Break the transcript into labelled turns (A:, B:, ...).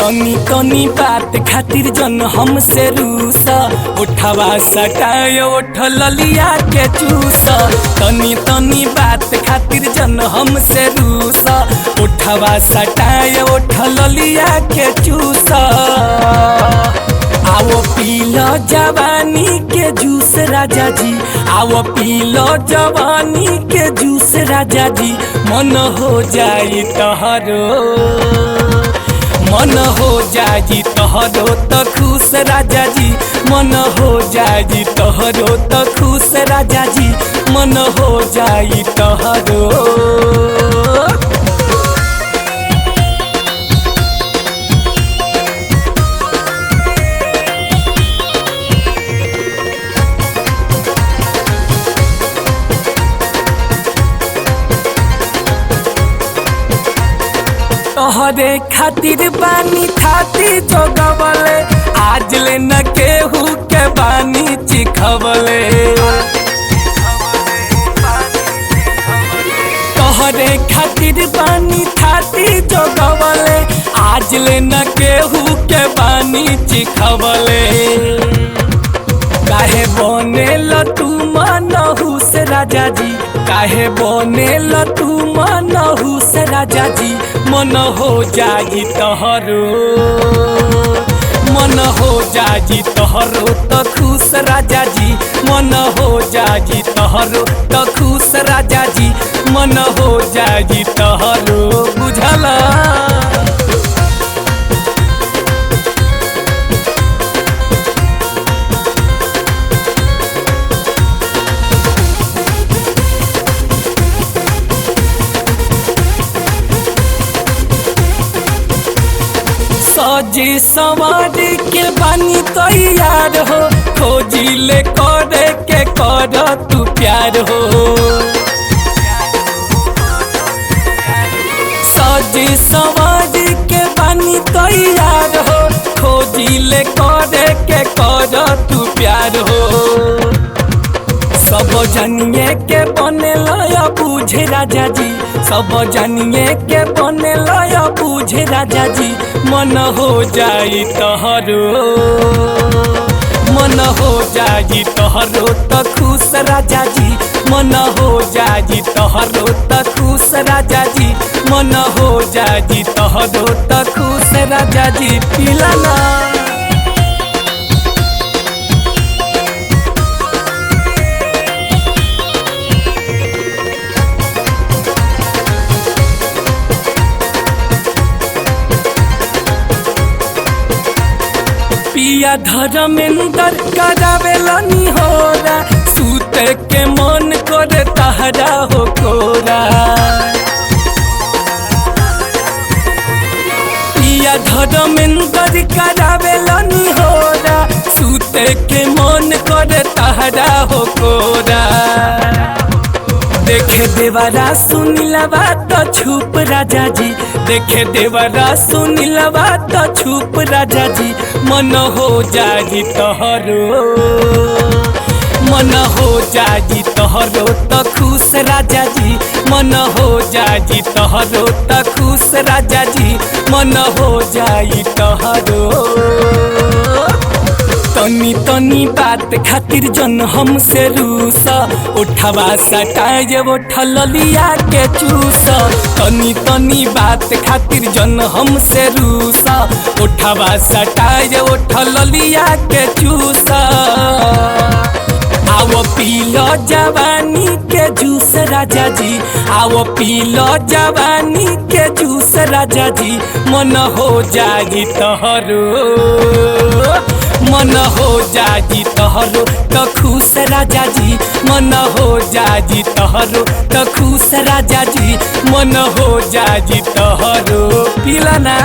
A: तनी तनी बात खातिर जन हमसे रूस उठवा सटाय उठ ललिया के चूस। तनी तनी बात खातिर जन हमसे रूस उठवा सटाय उठ ललिया के चूस। आओ पीलो जवानी के जूस राजा जी, आओ पीलो जवानी के जूस राजा जी। मन हो जाई तहरो, मन हो जाई तहरो तो खुश राजा जी। मन हो जाई तहरो तो खुश राजा जी। मन हो जाई तहरो। तोहरे खातिर बानी खाती जोगवले, आज ले न केहू के बानी चिखवले। तोहरे खातिर बानी खाती जोगवले, आज ले न केहू के बानी चिखवले। काहे बनेल तू मनहूस राजा जी, काहे बनेल तू मनहूस राजा जी। मन हो जाई तहरो, मन हो जाई तहरो तो खुश राजा जी। मन हो जाई तहरो तो खुश राजा जी। मन हो जाई तहरो बुझला। सजी सवार के बानी तैयार हो, खोजी ले करे के कर तू प्यार हो। सजी सवार के बानी तैयार हो, खोजी ले करे के कर तू प्यार हो। सब जानिए के बने लया बुझे राजा जी, सब जानिए के बने लया बुझे राजा जी। मन हो जाई तहरो, मन हो जाई तहरो तो खुश राजा जी। मन हो जाई तहरो तो खुश राजा जी। मन हो जाई तहरो तो खुश राजा जी। पिलाना पिया धर्मेंद्र करावेला निहोरा, सूते के मन करे तहरा हो कोरा। पिया धर्मेंद्र करावेला निहोरा, सूते के मन करे तहरा हो कोरा। देखे देवरा सुनिला बात छुप राजा जी, देखे देवरा सुनिला बात छुप राजा जी। मन हो जाई तहरो, मन हो जाई तहरो तो खुश राजा जी। मन हो जाई तहरो तो खुश राजा जी। मन हो जाई तहरो। तनी तनी बात खातिर जन हमसे रूस उठवा सटाय उठ ललिया के चूस। तनी तनी बात खातिर जन हमसे रूस उठवा सटाय उठ ललिया के चूस। आओ पीलो जवानी के जूस राजा जी, आओ पीलो जवानी के जूस राजा जी। मन हो जाई तहरो, मन हो जाई तहरो तो खुश राजा जी। मन हो जाई तहरो तो खुश राजा जी। मन हो जाई तहरो पिलाना।